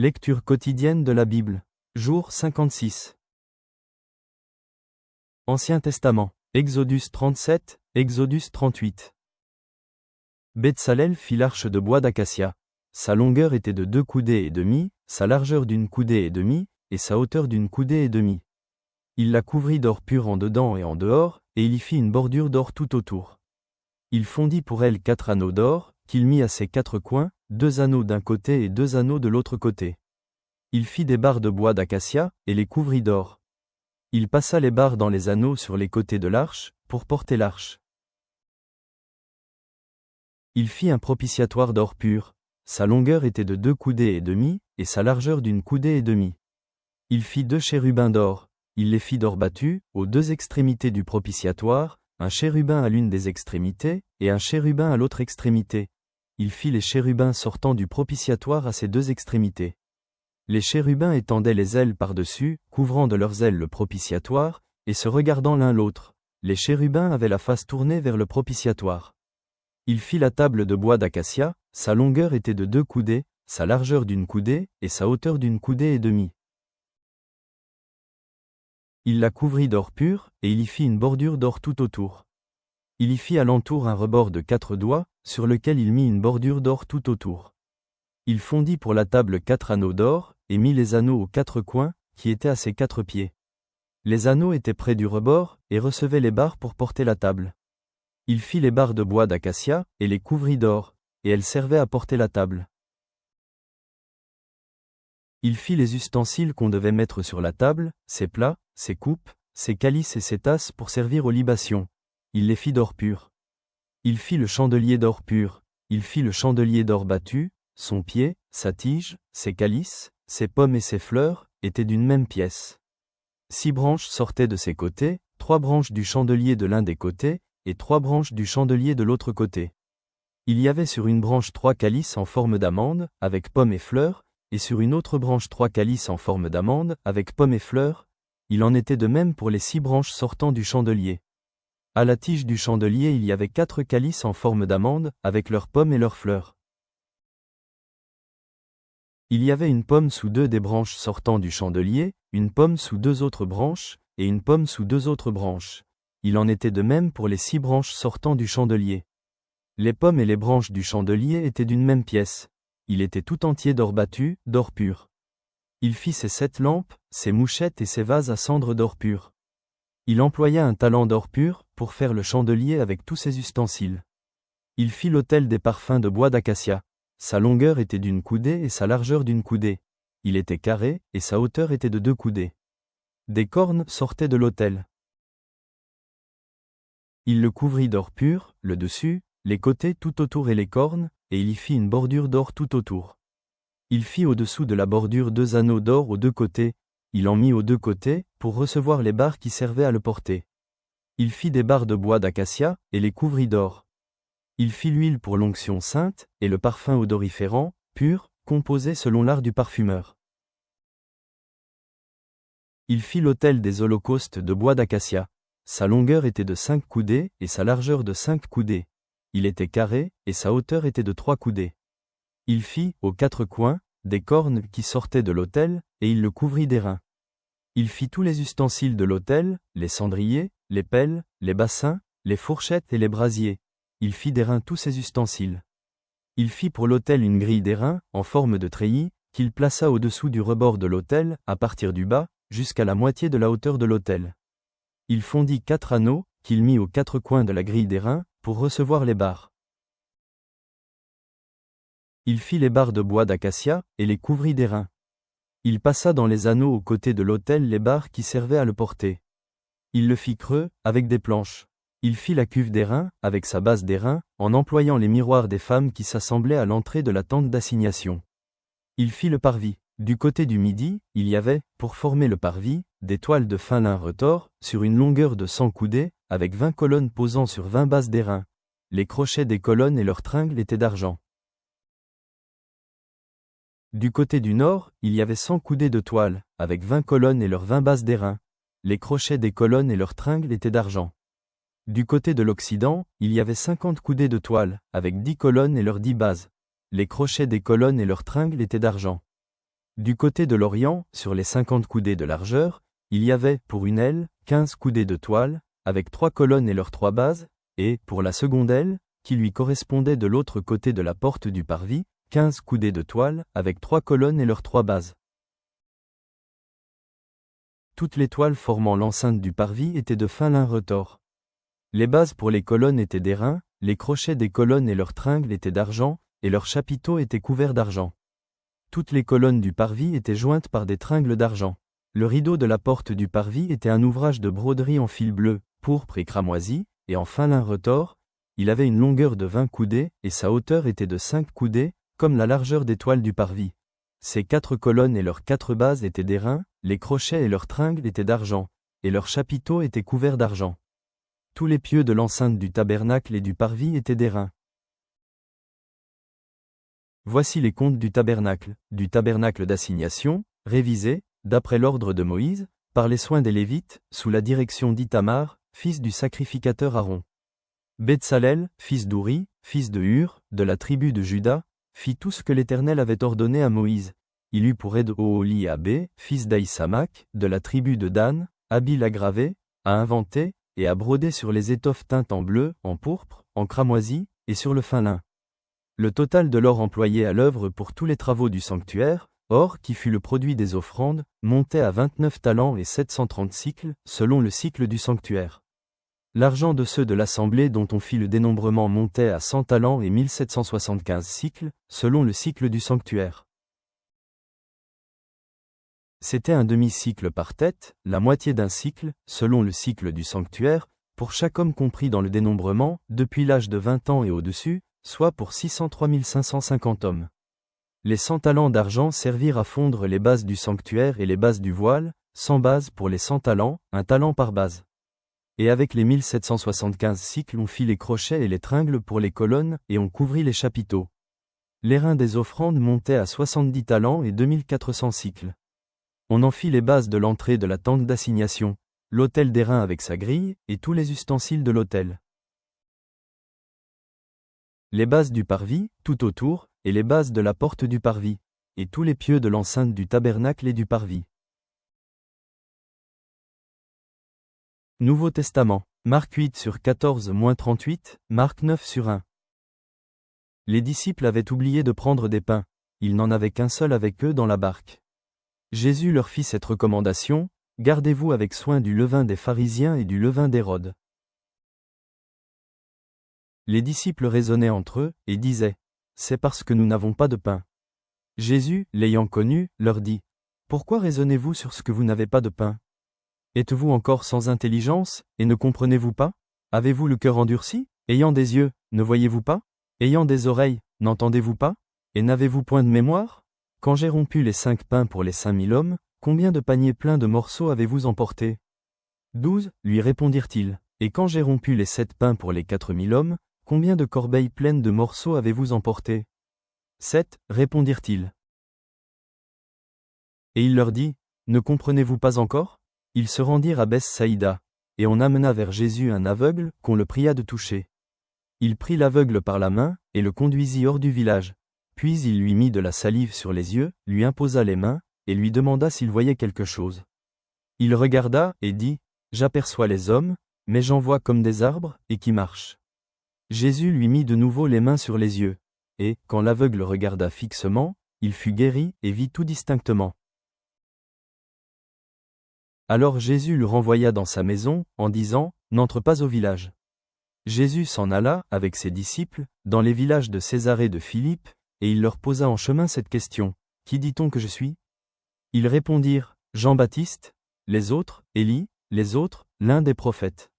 Lecture quotidienne de la Bible. Jour 56. Ancien Testament. Exodus 37, Exodus 38. Betsalel fit l'arche de bois d'acacia. Sa longueur était de 2 coudées et demie, sa largeur d'une coudée et demie, et sa hauteur d'une coudée et demie. Il la couvrit d'or pur en dedans et en dehors, et il y fit une bordure d'or tout autour. Il fondit pour elle 4 anneaux d'or, qu'il mit à ses 4 coins, 2 anneaux d'un côté et 2 anneaux de l'autre côté. Il fit des barres de bois d'acacia, et les couvrit d'or. Il passa les barres dans les anneaux sur les côtés de l'arche, pour porter l'arche. Il fit un propitiatoire d'or pur. Sa longueur était de 2 coudées et demie, et sa largeur d'une coudée et demie. Il fit 2 chérubins d'or. Il les fit d'or battu, aux 2 extrémités du propitiatoire, un chérubin à l'une des extrémités, et un chérubin à l'autre extrémité. Il fit les chérubins sortant du propitiatoire à ses 2 extrémités. Les chérubins étendaient les ailes par-dessus, couvrant de leurs ailes le propitiatoire, et se regardant l'un l'autre. Les chérubins avaient la face tournée vers le propitiatoire. Il fit la table de bois d'acacia, sa longueur était de 2 coudées, sa largeur d'une coudée, et sa hauteur d'une coudée et demie. Il la couvrit d'or pur, et il y fit une bordure d'or tout autour. Il y fit alentour un rebord de 4 doigts, sur lequel il mit une bordure d'or tout autour. Il fondit pour la table 4 anneaux d'or, et mit les anneaux aux 4 coins, qui étaient à ses 4 pieds. Les anneaux étaient près du rebord, et recevaient les barres pour porter la table. Il fit les barres de bois d'acacia, et les couvrit d'or, et elles servaient à porter la table. Il fit les ustensiles qu'on devait mettre sur la table, ses plats, ses coupes, ses calices et ses tasses pour servir aux libations. Il les fit d'or pur. Il fit le chandelier d'or pur, il fit le chandelier d'or battu, son pied, sa tige, ses calices, ses pommes et ses fleurs, étaient d'une même pièce. 6 branches sortaient de ses côtés, 3 branches du chandelier de l'un des côtés, et 3 branches du chandelier de l'autre côté. Il y avait sur une branche 3 calices en forme d'amande, avec pommes et fleurs, et sur une autre branche 3 calices en forme d'amande, avec pommes et fleurs. Il en était de même pour les 6 branches sortant du chandelier. À la tige du chandelier il y avait 4 calices en forme d'amande, avec leurs pommes et leurs fleurs. Il y avait une pomme sous 2 des branches sortant du chandelier, une pomme sous 2 autres branches, et une pomme sous 2 autres branches. Il en était de même pour les 6 branches sortant du chandelier. Les pommes et les branches du chandelier étaient d'une même pièce. Il était tout entier d'or battu, d'or pur. Il fit ses 7 lampes, ses mouchettes et ses vases à cendre d'or pur. Il employa un talent d'or pur, pour faire le chandelier avec tous ses ustensiles. Il fit l'autel des parfums de bois d'acacia. Sa longueur était d'une coudée et sa largeur d'une coudée. Il était carré, et sa hauteur était de 2 coudées. Des cornes sortaient de l'autel. Il le couvrit d'or pur, le dessus, les côtés tout autour et les cornes, et il y fit une bordure d'or tout autour. Il fit au-dessous de la bordure 2 anneaux d'or aux 2 côtés, il en mit aux 2 côtés, pour recevoir les barres qui servaient à le porter. Il fit des barres de bois d'acacia, et les couvrit d'or. Il fit l'huile pour l'onction sainte, et le parfum odoriférant, pur, composé selon l'art du parfumeur. Il fit l'autel des holocaustes de bois d'acacia. Sa longueur était de 5 coudées, et sa largeur de 5 coudées. Il était carré, et sa hauteur était de 3 coudées. Il fit, aux 4 coins, des cornes qui sortaient de l'autel, et il le couvrit d'airain. Il fit tous les ustensiles de l'autel, les cendriers, les pelles, les bassins, les fourchettes et les brasiers. Il fit d'airain tous ses ustensiles. Il fit pour l'autel une grille d'airain, en forme de treillis, qu'il plaça au-dessous du rebord de l'autel, à partir du bas, jusqu'à la moitié de la hauteur de l'autel. Il fondit 4 anneaux, qu'il mit aux 4 coins de la grille d'airain, pour recevoir les barres. Il fit les barres de bois d'acacia, et les couvrit d'airain. Il passa dans les anneaux aux côtés de l'autel les barres qui servaient à le porter. Il le fit creux, avec des planches. Il fit la cuve d'airain, avec sa base d'airain, en employant les miroirs des femmes qui s'assemblaient à l'entrée de la tente d'assignation. Il fit le parvis. Du côté du midi, il y avait, pour former le parvis, des toiles de fin lin retors, sur une longueur de 100 coudées, avec 20 colonnes posant sur 20 bases d'airain. Les crochets des colonnes et leurs tringles étaient d'argent. Du côté du nord, il y avait 100 coudées de toile, avec 20 colonnes et leurs 20 bases d'airain. Les crochets des colonnes et leurs tringles étaient d'argent. Du côté de l'Occident, il y avait 50 coudées de toile, avec 10 colonnes et leurs 10 bases. Les crochets des colonnes et leurs tringles étaient d'argent. Du côté de l'Orient, sur les 50 coudées de largeur, il y avait, pour une aile, 15 coudées de toile, avec 3 colonnes et leurs 3 bases, et, pour la seconde aile, qui lui correspondait de l'autre côté de la porte du parvis, 15 coudées de toile, avec 3 colonnes et leurs 3 bases. Toutes les toiles formant l'enceinte du parvis étaient de fin lin retors. Les bases pour les colonnes étaient d'airain, les crochets des colonnes et leurs tringles étaient d'argent, et leurs chapiteaux étaient couverts d'argent. Toutes les colonnes du parvis étaient jointes par des tringles d'argent. Le rideau de la porte du parvis était un ouvrage de broderie en fil bleu, pourpre et cramoisi, et en fin lin retors. Il avait une longueur de 20 coudées, et sa hauteur était de 5 coudées, comme la largeur des toiles du parvis. Ses 4 colonnes et leurs 4 bases étaient d'airain, les crochets et leurs tringles étaient d'argent, et leurs chapiteaux étaient couverts d'argent. Tous les pieux de l'enceinte du tabernacle et du parvis étaient d'airain. Voici les comptes du tabernacle d'assignation, révisés, d'après l'ordre de Moïse, par les soins des Lévites, sous la direction d'Ithamar, fils du sacrificateur Aaron. Betsalel, fils d'Ouri, fils de Hur, de la tribu de Juda, fit tout ce que l'Éternel avait ordonné à Moïse. Il eut pour aide Oholiabé, fils d'Aïsamak, de la tribu de Dan, habile à graver, à inventer, et à broder sur les étoffes teintes en bleu, en pourpre, en cramoisi, et sur le fin lin. Le total de l'or employé à l'œuvre pour tous les travaux du sanctuaire, or qui fut le produit des offrandes, montait à 29 talents et 730 cycles, selon le cycle du sanctuaire. L'argent de ceux de l'assemblée dont on fit le dénombrement montait à 100 talents et 1775 cycles, selon le cycle du sanctuaire. C'était un demi-cycle par tête, la moitié d'un cycle, selon le cycle du sanctuaire, pour chaque homme compris dans le dénombrement, depuis l'âge de 20 ans et au-dessus, soit pour 603 550 hommes. Les 100 talents d'argent servirent à fondre les bases du sanctuaire et les bases du voile, 100 bases pour les 100 talents, un talent par base. Et avec les 1775 cycles on fit les crochets et les tringles pour les colonnes, et on couvrit les chapiteaux. L'airain des offrandes montait à 70 talents et 2400 cycles. On en fit les bases de l'entrée de la tente d'assignation, l'autel d'airain avec sa grille, et tous les ustensiles de l'autel. Les bases du parvis, tout autour, et les bases de la porte du parvis, et tous les pieux de l'enceinte du tabernacle et du parvis. Nouveau Testament, Marc 8 sur 14-38, Marc 9 sur 1. Les disciples avaient oublié de prendre des pains, ils n'en avaient qu'un seul avec eux dans la barque. Jésus leur fit cette recommandation, gardez-vous avec soin du levain des pharisiens et du levain d'Hérode. Les disciples raisonnaient entre eux, et disaient, c'est parce que nous n'avons pas de pain. Jésus, l'ayant connu, leur dit, pourquoi raisonnez-vous sur ce que vous n'avez pas de pain? Êtes-vous encore sans intelligence, et ne comprenez-vous pas? Avez-vous le cœur endurci? Ayant des yeux, ne voyez-vous pas? Ayant des oreilles, n'entendez-vous pas? Et n'avez-vous point de mémoire? Quand j'ai rompu les 5 pains pour les 5000 hommes, combien de paniers pleins de morceaux avez-vous emportés? 12, lui répondirent-ils. Et quand j'ai rompu les 7 pains pour les 4000 hommes, combien de corbeilles pleines de morceaux avez-vous emportés? 7, répondirent-ils. Et il leur dit, ne comprenez-vous pas encore? Ils se rendirent à Bethsaïda, et on amena vers Jésus un aveugle, qu'on le pria de toucher. Il prit l'aveugle par la main, et le conduisit hors du village. Puis il lui mit de la salive sur les yeux, lui imposa les mains, et lui demanda s'il voyait quelque chose. Il regarda, et dit, j'aperçois les hommes, mais j'en vois comme des arbres, et qui marchent. Jésus lui mit de nouveau les mains sur les yeux, et, quand l'aveugle regarda fixement, il fut guéri, et vit tout distinctement. Alors Jésus le renvoya dans sa maison, en disant, n'entre pas au village. Jésus s'en alla, avec ses disciples, dans les villages de Césarée de Philippe, et il leur posa en chemin cette question, qui dit-on que je suis? Ils répondirent, Jean-Baptiste, les autres, Élie, les autres, l'un des prophètes.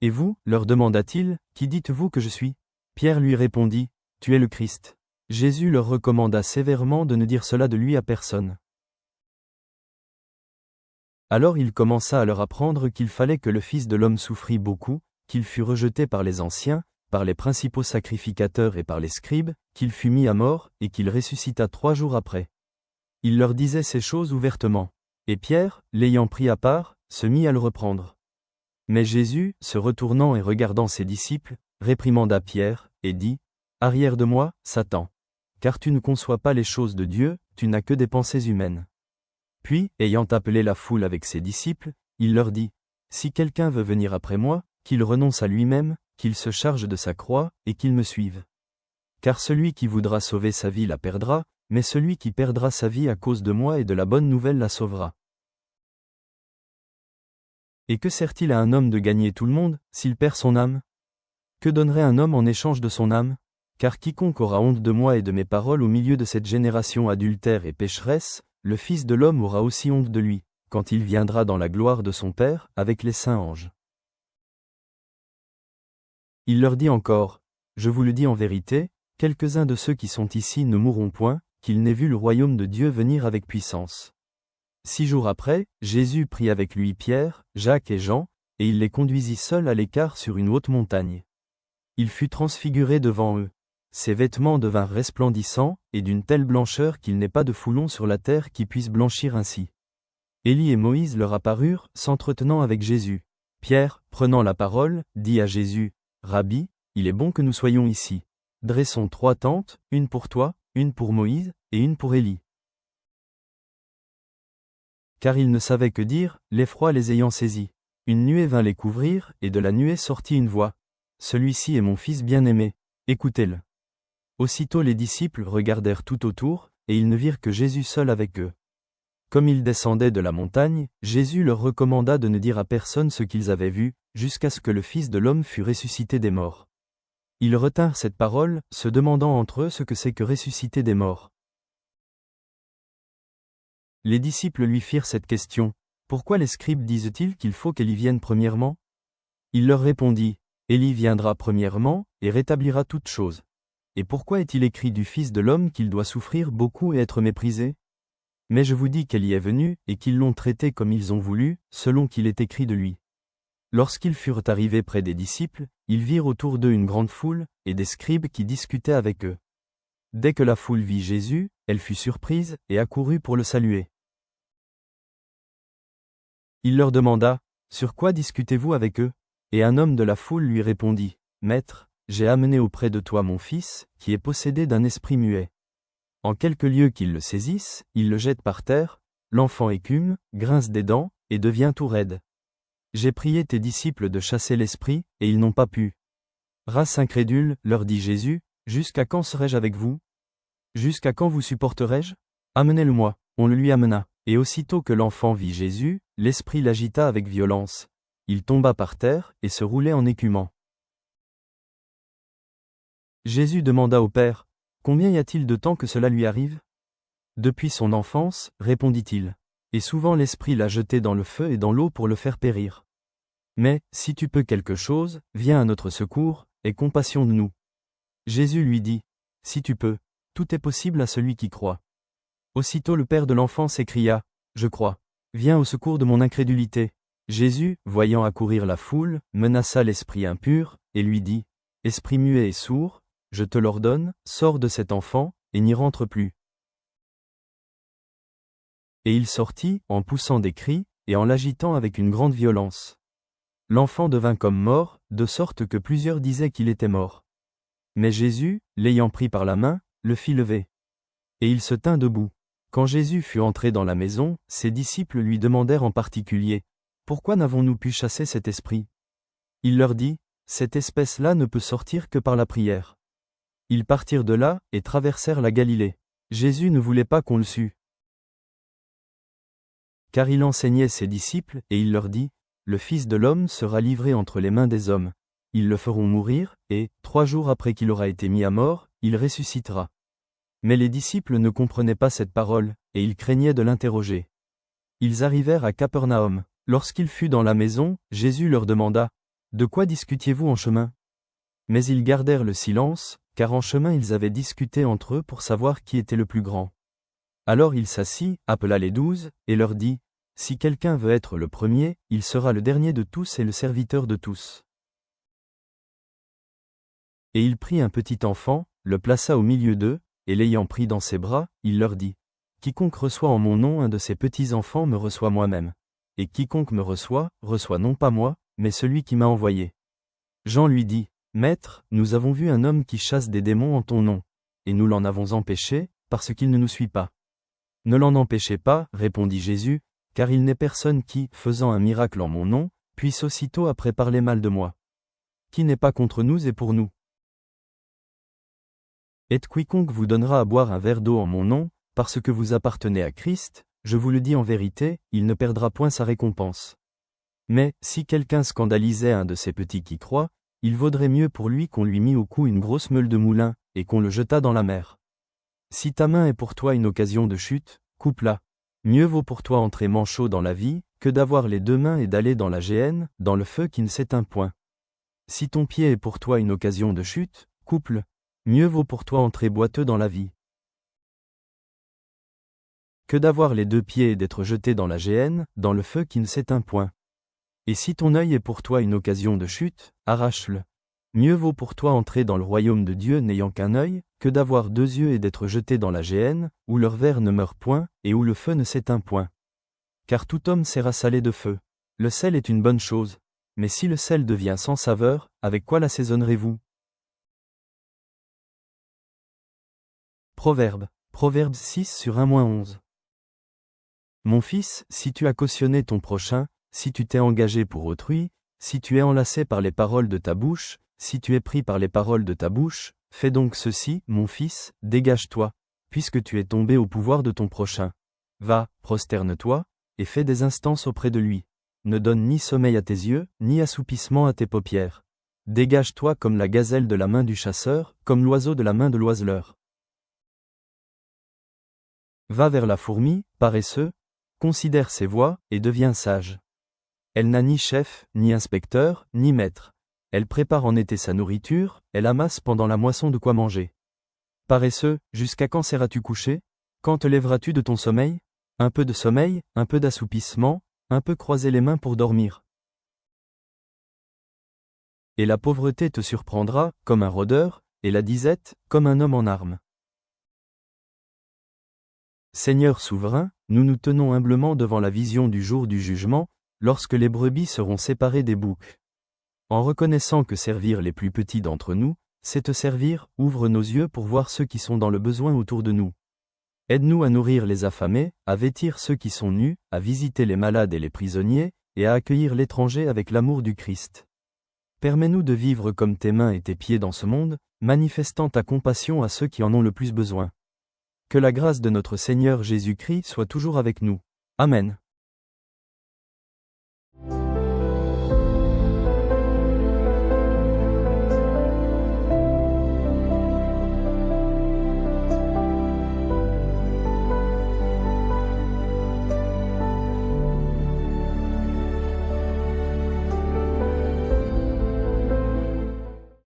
Et vous, leur demanda-t-il, qui dites-vous que je suis? Pierre lui répondit, tu es le Christ. Jésus leur recommanda sévèrement de ne dire cela de lui à personne. Alors il commença à leur apprendre qu'il fallait que le Fils de l'homme souffrit beaucoup, qu'il fût rejeté par les anciens, par les principaux sacrificateurs et par les scribes, qu'il fut mis à mort, et qu'il ressuscita 3 jours après. Il leur disait ces choses ouvertement. Et Pierre, l'ayant pris à part, se mit à le reprendre. Mais Jésus, se retournant et regardant ses disciples, réprimanda Pierre, et dit, Arrière de moi, Satan. Car tu ne conçois pas les choses de Dieu, tu n'as que des pensées humaines. Puis, ayant appelé la foule avec ses disciples, il leur dit, si quelqu'un veut venir après moi, qu'il renonce à lui-même, qu'il se charge de sa croix, et qu'il me suive. Car celui qui voudra sauver sa vie la perdra, mais celui qui perdra sa vie à cause de moi et de la bonne nouvelle la sauvera. Et que sert-il à un homme de gagner tout le monde, s'il perd son âme? Que donnerait un homme en échange de son âme? Car quiconque aura honte de moi et de mes paroles au milieu de cette génération adultère et pécheresse, le Fils de l'homme aura aussi honte de lui, quand il viendra dans la gloire de son Père, avec les saints anges. Il leur dit encore, je vous le dis en vérité, quelques-uns de ceux qui sont ici ne mourront point, qu'ils n'aient vu le royaume de Dieu venir avec puissance. 6 jours après, Jésus prit avec lui Pierre, Jacques et Jean, et il les conduisit seuls à l'écart sur une haute montagne. Il fut transfiguré devant eux. Ses vêtements devinrent resplendissants, et d'une telle blancheur qu'il n'est pas de foulon sur la terre qui puisse blanchir ainsi. Élie et Moïse leur apparurent, s'entretenant avec Jésus. Pierre, prenant la parole, dit à Jésus, « Rabbi, il est bon que nous soyons ici. Dressons 3 tentes, une pour toi, une pour Moïse, et une pour Élie. » Car ils ne savaient que dire, l'effroi les ayant saisis. Une nuée vint les couvrir, et de la nuée sortit une voix. « Celui-ci est mon fils bien-aimé, écoutez-le. » Aussitôt les disciples regardèrent tout autour, et ils ne virent que Jésus seul avec eux. Comme ils descendaient de la montagne, Jésus leur recommanda de ne dire à personne ce qu'ils avaient vu, jusqu'à ce que le Fils de l'homme fût ressuscité des morts. Ils retinrent cette parole, se demandant entre eux ce que c'est que ressusciter des morts. Les disciples lui firent cette question, « Pourquoi les scribes disent-ils qu'il faut qu'Élie vienne premièrement ?» Il leur répondit, « Élie viendra premièrement, et rétablira toutes choses. Et pourquoi est-il écrit du Fils de l'homme qu'il doit souffrir beaucoup et être méprisé? Mais je vous dis qu'Élie est venu, et qu'ils l'ont traité comme ils ont voulu, selon qu'il est écrit de lui. » Lorsqu'ils furent arrivés près des disciples, ils virent autour d'eux une grande foule, et des scribes qui discutaient avec eux. Dès que la foule vit Jésus, elle fut surprise, et accourut pour le saluer. Il leur demanda, « Sur quoi discutez-vous avec eux ?» Et un homme de la foule lui répondit, « Maître, j'ai amené auprès de toi mon fils, qui est possédé d'un esprit muet. En quelque lieu qu'il le saisisse, il le jette par terre, l'enfant écume, grince des dents, et devient tout raide. J'ai prié tes disciples de chasser l'esprit, et ils n'ont pas pu. » Race incrédule, leur dit Jésus, « Jusqu'à quand serai-je avec vous? Jusqu'à quand vous supporterai-je? Amenez-le-moi. » On le lui amena. Et aussitôt que l'enfant vit Jésus, l'esprit l'agita avec violence. Il tomba par terre, et se roulait en écumant. Jésus demanda au Père, « Combien y a-t-il de temps que cela lui arrive? » Depuis son enfance, répondit-il. Et souvent l'esprit l'a jeté dans le feu et dans l'eau pour le faire périr. Mais, si tu peux quelque chose, viens à notre secours, aie compassion de nous. Jésus lui dit, « Si tu peux, tout est possible à celui qui croit. » Aussitôt le père de l'enfant s'écria, « Je crois. Viens au secours de mon incrédulité. » Jésus, voyant accourir la foule, menaça l'esprit impur, et lui dit, « Esprit muet et sourd, je te l'ordonne, sors de cet enfant, et n'y rentre plus. » Et il sortit, en poussant des cris, et en l'agitant avec une grande violence. L'enfant devint comme mort, de sorte que plusieurs disaient qu'il était mort. Mais Jésus, l'ayant pris par la main, le fit lever. Et il se tint debout. Quand Jésus fut entré dans la maison, ses disciples lui demandèrent en particulier, « Pourquoi n'avons-nous pu chasser cet esprit ?» Il leur dit, « Cette espèce-là ne peut sortir que par la prière. » Ils partirent de là, et traversèrent la Galilée. Jésus ne voulait pas qu'on le sût. Car il enseignait ses disciples, et il leur dit, « Le Fils de l'homme sera livré entre les mains des hommes. Ils le feront mourir, et, 3 jours après qu'il aura été mis à mort, il ressuscitera. » Mais les disciples ne comprenaient pas cette parole, et ils craignaient de l'interroger. Ils arrivèrent à Capernaum. Lorsqu'il fut dans la maison, Jésus leur demanda, « De quoi discutiez-vous en chemin ?» Mais ils gardèrent le silence, car en chemin ils avaient discuté entre eux pour savoir qui était le plus grand. Alors il s'assit, appela les 12, et leur dit, « Si quelqu'un veut être le premier, il sera le dernier de tous et le serviteur de tous. » Et il prit un petit enfant, le plaça au milieu d'eux, et l'ayant pris dans ses bras, il leur dit, « Quiconque reçoit en mon nom un de ces petits enfants me reçoit moi-même. Et quiconque me reçoit, reçoit non pas moi, mais celui qui m'a envoyé. » Jean lui dit, « Maître, nous avons vu un homme qui chasse des démons en ton nom, et nous l'en avons empêché, parce qu'il ne nous suit pas. » Ne l'en empêchez pas, répondit Jésus, car il n'est personne qui, faisant un miracle en mon nom, puisse aussitôt après parler mal de moi. Qui n'est pas contre nous et pour nous. Et quiconque vous donnera à boire un verre d'eau en mon nom, parce que vous appartenez à Christ, je vous le dis en vérité, il ne perdra point sa récompense. Mais, si quelqu'un scandalisait un de ces petits qui croient, il vaudrait mieux pour lui qu'on lui mît au cou une grosse meule de moulin, et qu'on le jetât dans la mer. Si ta main est pour toi une occasion de chute, coupe-la. Mieux vaut pour toi entrer manchot dans la vie, que d'avoir les deux mains et d'aller dans la géhenne, dans le feu qui ne s'éteint point. Si ton pied est pour toi une occasion de chute, coupe-le. Mieux vaut pour toi entrer boiteux dans la vie, que d'avoir les deux pieds et d'être jeté dans la géhenne, dans le feu qui ne s'éteint point. Et si ton œil est pour toi une occasion de chute, arrache-le. Mieux vaut pour toi entrer dans le royaume de Dieu n'ayant qu'un œil, que d'avoir deux yeux et d'être jeté dans la géhenne, où leur ver ne meurt point, et où le feu ne s'éteint point. Car tout homme sera salé de feu. Le sel est une bonne chose. Mais si le sel devient sans saveur, avec quoi l'assaisonnerez-vous? Proverbe 6 sur 1-11. Mon fils, si tu as cautionné ton prochain, si tu t'es engagé pour autrui, si tu es enlacé par les paroles de ta bouche, si tu es pris par les paroles de ta bouche, fais donc ceci, mon fils, dégage-toi, puisque tu es tombé au pouvoir de ton prochain. Va, prosterne-toi, et fais des instances auprès de lui. Ne donne ni sommeil à tes yeux, ni assoupissement à tes paupières. Dégage-toi comme la gazelle de la main du chasseur, comme l'oiseau de la main de l'oiseleur. Va vers la fourmi, paresseux, considère ses voies, et deviens sage. Elle n'a ni chef, ni inspecteur, ni maître. Elle prépare en été sa nourriture, elle amasse pendant la moisson de quoi manger. Paresseux, jusqu'à quand seras-tu couché? Quand te lèveras-tu de ton sommeil? Un peu de sommeil, un peu d'assoupissement, un peu croiser les mains pour dormir. Et la pauvreté te surprendra, comme un rôdeur, et la disette, comme un homme en armes. Seigneur souverain, nous nous tenons humblement devant la vision du jour du jugement, lorsque les brebis seront séparées des boucs. En reconnaissant que servir les plus petits d'entre nous, c'est te servir, ouvre nos yeux pour voir ceux qui sont dans le besoin autour de nous. Aide-nous à nourrir les affamés, à vêtir ceux qui sont nus, à visiter les malades et les prisonniers, et à accueillir l'étranger avec l'amour du Christ. Permets-nous de vivre comme tes mains et tes pieds dans ce monde, manifestant ta compassion à ceux qui en ont le plus besoin. Que la grâce de notre Seigneur Jésus-Christ soit toujours avec nous. Amen.